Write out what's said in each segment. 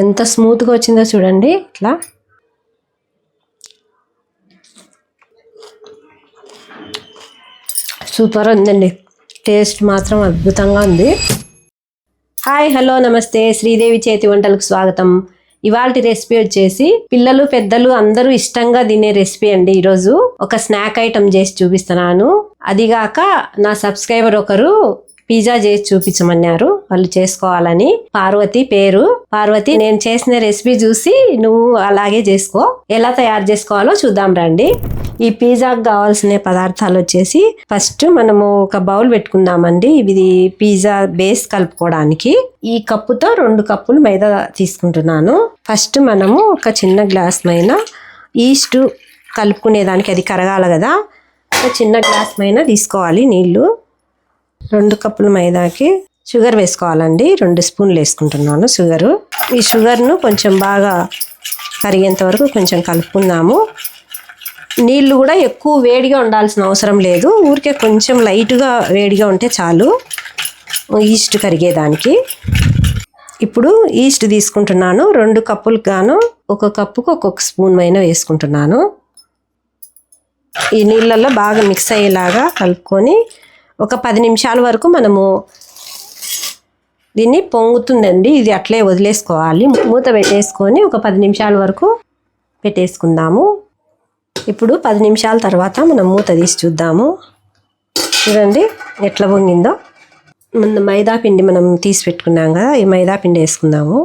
ఎంత స్మూత్గా వచ్చిందో చూడండి. ఇట్లా సూపర్ ఉందండి. టేస్ట్ మాత్రం అద్భుతంగా ఉంది. హాయ్, హలో, నమస్తే. శ్రీదేవి చేతి వంటలకు స్వాగతం. ఇవాల్టి రెసిపీ వచ్చేసి పిల్లలు పెద్దలు అందరూ ఇష్టంగా తినే రెసిపీ అండి. ఈరోజు ఒక స్నాక్ ఐటమ్ చేసి చూపిస్తున్నాను. అదిగాక నా సబ్స్క్రైబర్ ఒకరు పిజ్జా చేసి చూపించమన్నారు, వాళ్ళు చేసుకోవాలని. పార్వతి పేరు. పార్వతి, నేను చేసిన రెసిపీ చూసి నువ్వు అలాగే చేసుకో. ఎలా తయారు చేసుకోవాలో చూద్దాం రండి. ఈ పిజ్జాకి కావాల్సిన పదార్థాలు వచ్చేసి ఫస్ట్ మనము ఒక బౌల్ పెట్టుకుందామండి. ఇది పిజ్జా బేస్ కలుపుకోవడానికి. ఈ కప్పుతో 2 కప్పులు మైదా తీసుకుంటున్నాను. ఫస్ట్ మనము ఒక చిన్న గ్లాస్ పైన ఈస్ట్ కలుపుకునేదానికి, అది కరగాలి కదా, ఒక చిన్న గ్లాస్ పైన తీసుకోవాలి నీళ్ళు. 2 కప్పుల మైదాకి షుగర్ వేసుకోవాలండి. 2 స్పూన్లు వేసుకుంటున్నాను షుగరు. ఈ షుగర్ను కొంచెం బాగా కరిగేంత వరకు కొంచెం కలుపుకుందాము. నీళ్ళు కూడా ఎక్కువ వేడిగా ఉండాల్సిన అవసరం లేదు, ఊరికే కొంచెం లైట్గా వేడిగా ఉంటే చాలు ఈస్ట్ కరిగేదానికి. ఇప్పుడు ఈస్ట్ తీసుకుంటున్నాను. 2 కప్పులకు గాను 1 కప్పుకు 1 స్పూన్ అయినా వేసుకుంటున్నాను. ఈ నీళ్ళల్లో బాగా మిక్స్ అయ్యేలాగా కలుపుకొని ఒక 10 నిమిషాల వరకు మనము దీన్ని పొంగుతుందండి, ఇది అట్లే వదిలేసుకోవాలి. మూత పెట్టేసుకొని ఒక 10 నిమిషాల వరకు పెట్టేసుకుందాము. ఇప్పుడు 10 నిమిషాల తర్వాత మనం మూత తీసి చూద్దాము. చూడండి ఎట్లా పొంగిందో. ముందు మైదా పిండి మనం తీసి పెట్టుకున్నాం కదా, ఈ మైదా పిండి వేసుకుందాము.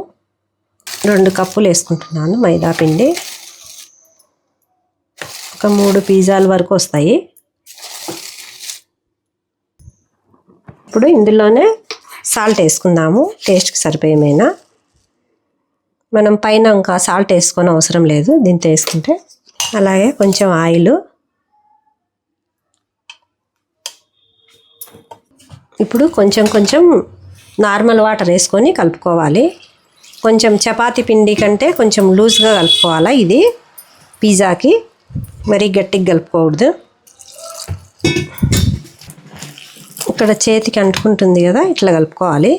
2 కప్పులు వేసుకుంటున్నాను మైదా పిండి. ఒక 3 పిజ్జాల వరకు వస్తాయి. ఇప్పుడు ఇందులోనే సాల్ట్ వేసుకుందాము, టేస్ట్కి సరిపోయేమైనా. మనం పైన ఇంకా సాల్ట్ వేసుకొని అవసరం లేదు, దీంతో వేసుకుంటే. అలాగే కొంచెం ఆయిల్. ఇప్పుడు కొంచెం కొంచెం నార్మల్ వాటర్ వేసుకొని కలుపుకోవాలి. కొంచెం చపాతీ పిండి కంటే కొంచెం లూజ్గా కలుపుకోవాలా ఇది పిజ్జాకి, మరీ గట్టిగా కలుపుకోకూడదు. ఇక్కడ చేతికి అంటుకుంటుంది కదా, ఇట్లా కలుపుకోవాలి.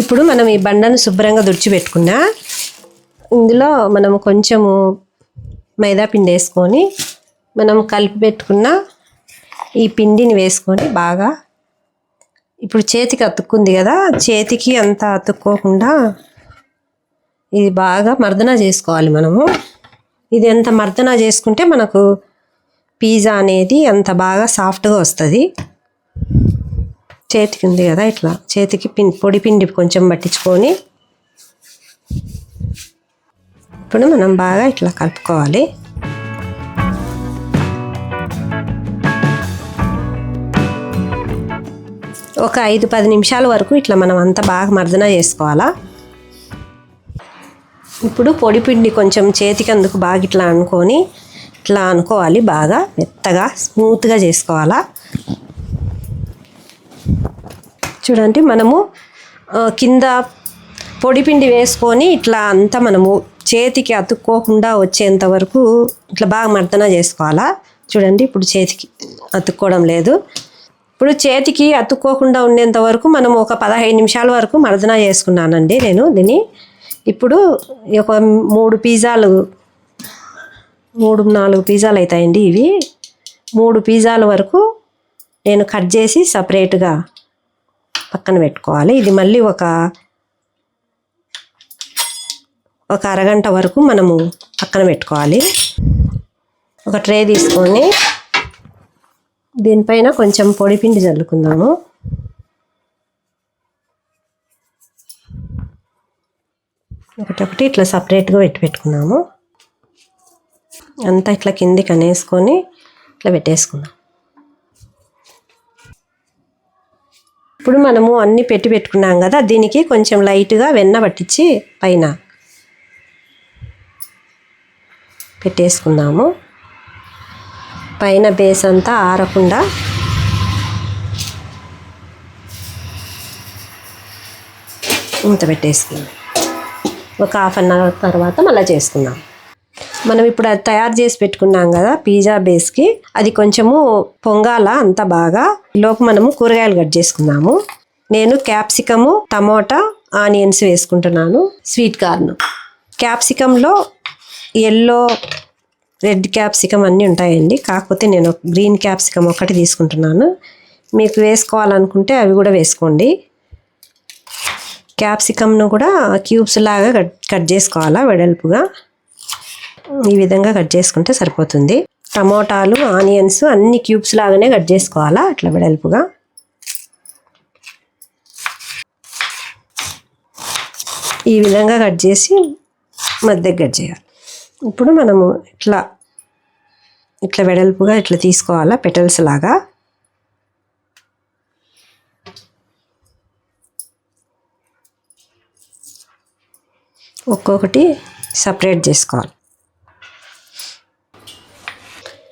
ఇప్పుడు మనం ఈ బండను శుభ్రంగా తుడిచిపెట్టుకున్నా, ఇందులో మనము కొంచెము మైదా పిండి వేసుకొని మనం కలిపి పెట్టుకున్న ఈ పిండిని వేసుకొని బాగా, ఇప్పుడు చేతికి అతుక్కుంది కదా, చేతికి అంతా అతుక్కోకుండా ఇది బాగా మర్దన చేసుకోవాలి మనము. ఇది ఎంత మర్దన చేసుకుంటే మనకు పిజ్జా అనేది అంత బాగా సాఫ్ట్గా వస్తుంది. చేతికి ఉంది కదా, ఇట్లా చేతికి పొడి పిండి కొంచెం పట్టించుకొని ఇప్పుడు మనం బాగా ఇట్లా కలుపుకోవాలి. ఒక 5-10 నిమిషాల వరకు ఇట్లా మనం అంతా బాగా మర్దన చేసుకోవాలా. ఇప్పుడు పొడి పిండి కొంచెం చేతికి అందుకు బాగా ఇట్లా అనుకొని ఇట్లా అనుకోవాలి, బాగా మెత్తగా స్మూత్గా చేసుకోవాలా. చూడండి, మనము కింద పొడిపిండి వేసుకొని ఇట్లా అంతా మనము చేతికి అతుక్కోకుండా వచ్చేంత వరకు ఇట్లా బాగా మర్దన చేసుకోవాలా. చూడండి, ఇప్పుడు చేతికి అతుక్కోవడం లేదు. ఇప్పుడు చేతికి అతుక్కోకుండా ఉండేంత వరకు మనం ఒక 15 నిమిషాల వరకు మర్దన చేసుకున్నానండి నేను దీన్ని. ఇప్పుడు ఒక 3-4 పిజ్జాలు అవుతాయండి ఇవి. 3 పిజ్జాల వరకు నేను కట్ చేసి సపరేట్గా పక్కన పెట్టుకోవాలి. ఇది మళ్ళీ ఒక అరగంట వరకు మనము పక్కన పెట్టుకోవాలి. ఒక ట్రే తీసుకొని దీనిపైన కొంచెం పొడిపిండి చల్లుకుందాము. ఒకటొకటి ఇట్లా సపరేట్గా పెట్టుకున్నాము. అంతా ఇట్లా కిందికి అనేసుకొని ఇట్లా పెట్టేసుకుందాం. ఇప్పుడు మనము అన్నీ పెట్టుకున్నాం కదా, దీనికి కొంచెం లైట్గా వెన్న పట్టించి పైన పెట్టేసుకుందాము. పైన బేస్ అంతా ఆరకుండా మూత పెట్టేసుకుందాం. ఒక 1/2 అన్ అవర్ తర్వాత మళ్ళీ చేసుకుందాం. మనం ఇప్పుడు అది తయారు చేసి పెట్టుకున్నాం కదా పిజ్జా బేస్కి, అది కొంచెము పొంగాల అంత బాగా. లోపు మనము కూరగాయలు కట్ చేసుకుందాము. నేను క్యాప్సికము, టమోటా, ఆనియన్స్ వేసుకుంటున్నాను. స్వీట్ కార్న్, క్యాప్సికంలో ఎల్లో, రెడ్ క్యాప్సికమ్ అన్నీ ఉంటాయండి. కాకపోతే నేను గ్రీన్ క్యాప్సికమ్ ఒకటి తీసుకుంటున్నాను. మీకు వేసుకోవాలనుకుంటే అవి కూడా వేసుకోండి. క్యాప్సికమ్ను కూడా క్యూబ్స్ లాగా కట్ చేసుకోవాలా వెడల్పుగా. ఈ విధంగా కట్ చేసుకుంటే సరిపోతుంది. టమోటాలు, ఆనియన్స్ అన్ని క్యూబ్స్ లాగానే కట్ చేసుకోవాలా అట్లా వెడల్పుగా. ఈ విధంగా కట్ చేసి మధ్యకి కట్ చేయాలి. ఇప్పుడు మనము ఇట్లా వెడల్పుగా ఇట్లా తీసుకోవాలా పెటల్స్ లాగా. ఒక్కొక్కటి సపరేట్ చేసుకోవాలి.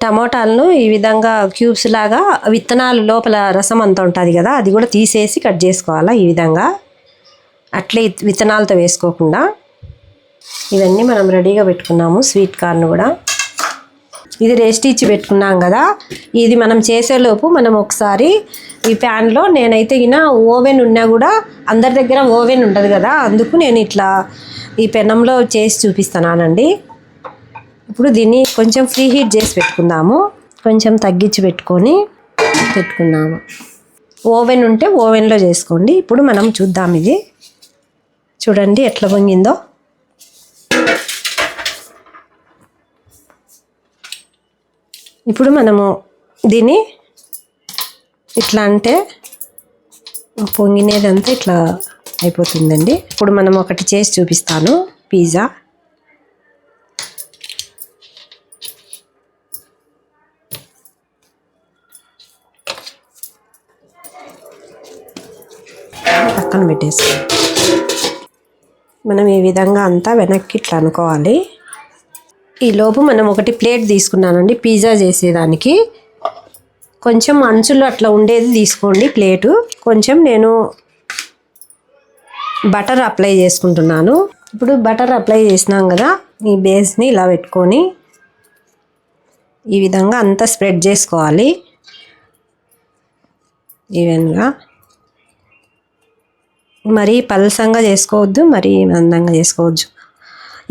టమోటాలను ఈ విధంగా క్యూబ్స్ లాగా, విత్తనాలు లోపల రసం అంతా ఉంటుంది కదా అది కూడా తీసేసి కట్ చేసుకోవాలా ఈ విధంగా. అట్లే విత్తనాలతో వేసుకోకుండా. ఇవన్నీ మనం రెడీగా పెట్టుకున్నాము. స్వీట్ కార్న్ కూడా ఇది రెస్ట్ ఇచ్చి పెట్టుకున్నాం కదా. ఇది మనం చేసేలోపు మనం ఒకసారి ఈ ప్యాన్లో, నేనైతే ఓవెన్ ఉన్నా కూడా అందరి దగ్గర ఓవెన్ ఉండదు కదా, అందుకు నేను ఇట్లా ఈ పెనంలో చేసి చూపిస్తున్నానండి. ఇప్పుడు దీన్ని కొంచెం ఫ్రీ హీట్ చేసి పెట్టుకుందాము. కొంచెం తగ్గించి పెట్టుకున్నాము. ఓవెన్ ఉంటే ఓవెన్లో చేసుకోండి. ఇప్పుడు మనం చూద్దాం. ఇది చూడండి ఎట్లా పొంగిందో. ఇప్పుడు మనము దీన్ని ఇట్లా అంటే పొంగినేదంతా ఇట్లా అయిపోతుందండి. ఇప్పుడు మనం ఒకటి చేసి చూపిస్తాను. పిజ్జా పక్కన పెట్టేసి మనం ఈ విధంగా అంతా వెనక్కి ఇట్లా అనుకోవాలి. ఈ లోపు మనం ఒకటి ప్లేట్ తీసుకున్నానండి పిజ్జా చేసేదానికి. కొంచెం అంచులు అట్లా ఉండేది తీసుకోండి ప్లేటు. కొంచెం నేను బటర్ అప్లై చేసుకుంటున్నాను. ఇప్పుడు బటర్ అప్లై చేసినాం కదా, ఈ బేస్ని ఇలా పెట్టుకొని ఈ విధంగా అంతా స్ప్రెడ్ చేసుకోవాలి ఈవెన్గా. మరీ పలసంగా చేసుకోవద్దు, మరీ మందంగా చేసుకోవద్దు.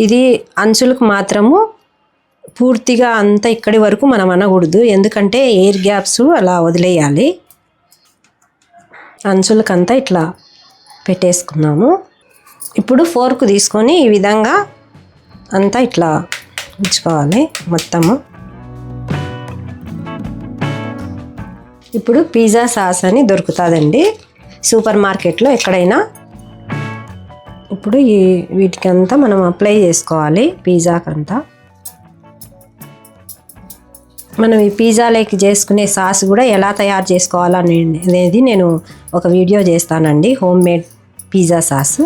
ఇది అంచులకు మాత్రము పూర్తిగా అంతా ఇక్కడి వరకు మనం అనకూడదు, ఎందుకంటే ఎయిర్ గ్యాప్స్ అలా వదిలేయాలి. అంచులకంతా ఇట్లా పెట్టేసుకున్నాము. ఇప్పుడు ఫోర్క్ తీసుకొని ఈ విధంగా అంతా ఇట్లా ఉంచుకోవాలి మొత్తము. ఇప్పుడు పిజ్జా సాస్ అని దొరుకుతుందండి సూపర్ మార్కెట్లో ఎక్కడైనా. ఇప్పుడు వీటికంతా మనం అప్లై చేసుకోవాలి పిజ్జాకంతా. మనం ఈ పిజ్జాలోకి చేసుకునే సాస్ కూడా ఎలా తయారు చేసుకోవాలనేది నేను ఒక వీడియో చేస్తానండి. హోమ్ మేడ్ పిజ్జా సాస్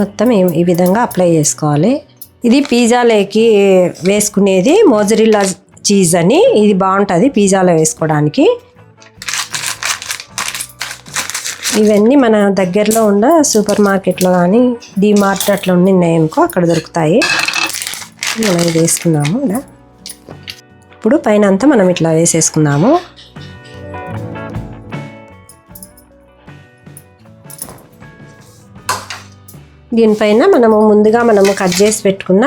మొత్తం ఈ విధంగా అప్లై చేసుకోవాలి. ఇది పిజ్జాలోకి వేసుకునేది మోజరెల్లా చీజ్ అని. ఇది బాగుంటుంది పిజ్జాలో వేసుకోవడానికి. ఇవన్నీ మన దగ్గరలో ఉన్న సూపర్ మార్కెట్లో కానీ డీమార్ట్ అట్లా ఉన్నాయనుకో అక్కడ దొరుకుతాయి. మనం ఇది వేసుకున్నాము ఇలా. ఇప్పుడు పైన అంతా మనం ఇట్లా వేసేసుకుందాము. దీనిపైన మనము కట్ చేసి పెట్టుకున్న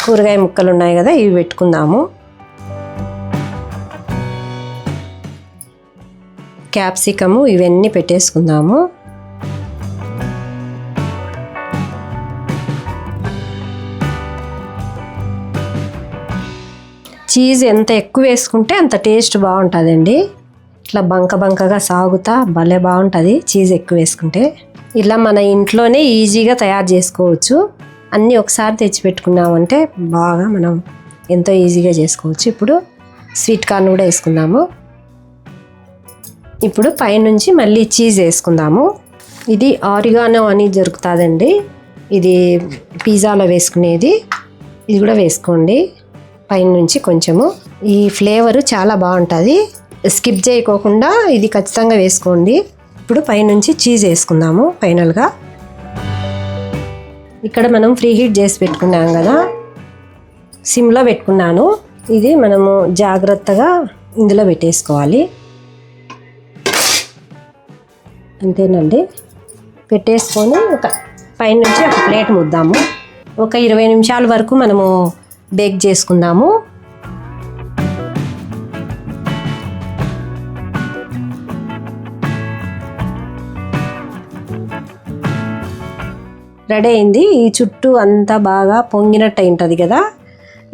కూరగాయ ముక్కలు ఉన్నాయి కదా, ఇవి పెట్టుకుందాము. క్యాప్సికము ఇవన్నీ పెట్టేసుకుందాము. చీజ్ ఎంత ఎక్కువ వేసుకుంటే అంత టేస్ట్ బాగుంటుందండి. ఇట్లా బంకగా సాగుతా భలే బాగుంటుంది చీజ్ ఎక్కువ వేసుకుంటే. ఇలా మన ఇంట్లోనే ఈజీగా తయారు చేసుకోవచ్చు. అన్నీ ఒకసారి తెచ్చిపెట్టుకున్నామంటే బాగా మనం ఎంతో ఈజీగా చేసుకోవచ్చు. ఇప్పుడు స్వీట్ కార్న్ కూడా వేసుకుందాము. ఇప్పుడు పైనుంచి మళ్ళీ చీజ్ వేసుకుందాము. ఇది ఆరిగానో అని దొరుకుతుందండి, ఇది పిజ్జాలో వేసుకునేది. ఇది కూడా వేసుకోండి పైనుంచి కొంచెము. ఈ ఫ్లేవరు చాలా బాగుంటుంది, స్కిప్ చేయకోకుండా ఇది ఖచ్చితంగా వేసుకోండి. ఇప్పుడు పైనుంచి చీజ్ వేసుకుందాము ఫైనల్గా. ఇక్కడ మనం ఫ్రీ హీట్ చేసి పెట్టుకున్నాం కదా, సిమ్లో పెట్టుకున్నాను. ఇది మనము జాగ్రత్తగా ఇందులో పెట్టేసుకోవాలి. అంతేనండి. పెట్టేసుకొని ఒక పైన నుంచి ఒక ప్లేట్ ముద్దాము. ఒక 20 నిమిషాల వరకు మనము బేక్ చేసుకుందాము. రెడీ అయింది. ఈ చుట్టూ అంతా బాగా పొంగినట్టు అయి ఉంటుంది కదా,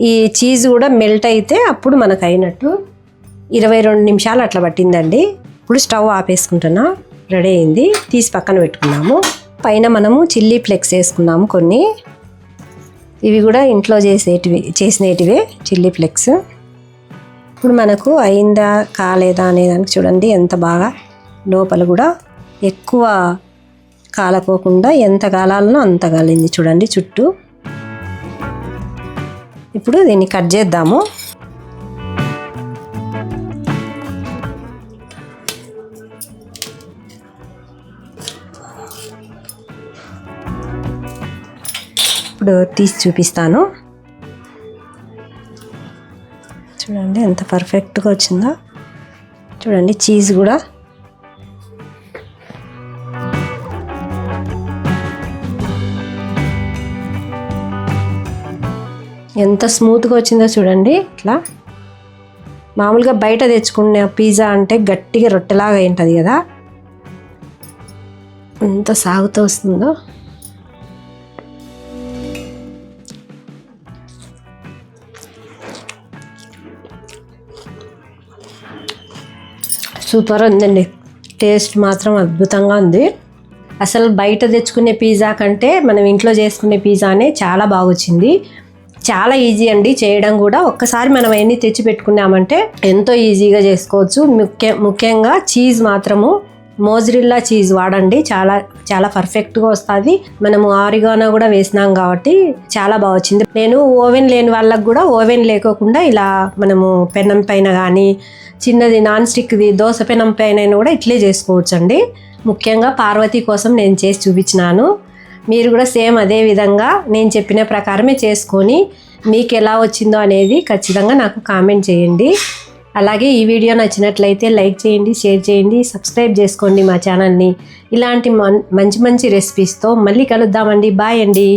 ఈ చీజ్ కూడా మెల్ట్ అయితే అప్పుడు మనకు అయినట్టు. 22 నిమిషాలు అట్లా పట్టిందండి. ఇప్పుడు స్టవ్ ఆపేసుకుంటున్నా. రెడీ అయింది. తీసి పక్కన పెట్టుకున్నాము. పైన మనము చిల్లీ ఫ్లేక్స్ వేసుకున్నాము కొన్ని. ఇవి కూడా ఇంట్లో చేసినటివే చిల్లీ ఫ్లేక్స్. ఇప్పుడు మనకు అయిందా కాలేదా అనేదానికి చూడండి ఎంత బాగా లోపల కూడా ఎక్కువ కాలకోకుండా ఎంత కాలాలనో అంత కాలింది చూడండి చుట్టూ. ఇప్పుడు దీన్ని కట్ చేద్దాము. ఇప్పుడు తీసి చూపిస్తాను. చూడండి ఎంత పర్ఫెక్ట్గా వచ్చిందో. చూడండి చీజ్ కూడా ఎంత స్మూత్గా వచ్చిందో చూడండి. ఇట్లా మామూలుగా బయట తెచ్చుకునే పిజ్జా అంటే గట్టిగా రొట్టెలాగా ఉంటుంది కదా, ఎంత సాగుతూ వస్తుందో. సూపర్ ఉందండి. టేస్ట్ మాత్రం అద్భుతంగా ఉంది. అసలు బయట తెచ్చుకునే పిజ్జా కంటే మనం ఇంట్లో చేసుకునే పిజ్జానే చాలా బాగా వచ్చింది. చాలా ఈజీ అండి చేయడం కూడా. ఒక్కసారి మనం అవన్నీ తెచ్చి పెట్టుకున్నామంటే ఎంతో ఈజీగా చేసుకోవచ్చు. ముఖ్యంగా చీజ్ మాత్రము మోజరిల్లా చీజ్ వాడండి. చాలా చాలా పర్ఫెక్ట్గా వస్తుంది. మనము ఆరిగానో కూడా వేసినాం కాబట్టి చాలా బాగా వచ్చింది. నేను ఓవెన్ లేని వాళ్ళకు కూడా ఓవెన్ లేకోకుండా ఇలా మనము పెనం పైన కానీ చిన్నది నాన్ స్టిక్ది దోశ పెనం పైన కూడా ఇట్లే చేసుకోవచ్చు అండి. ముఖ్యంగా పార్వతి కోసం నేను చేసి చూపించినాను. మీరు కూడా సేమ్ అదే విధంగా నేను చెప్పిన ప్రకారమే చేసుకొని మీకు ఎలా వచ్చిందో అనేది ఖచ్చితంగా నాకు కామెంట్ చేయండి. అలాగే ఈ వీడియో నచ్చినట్లయితే లైక్ చేయండి, షేర్ చేయండి, సబ్స్క్రైబ్ చేసుకోండి మా ఛానల్ని. ఇలాంటి మంచి మంచి రెసిపీస్తో మళ్ళీ కలుద్దామండి. బాయ్ అండి.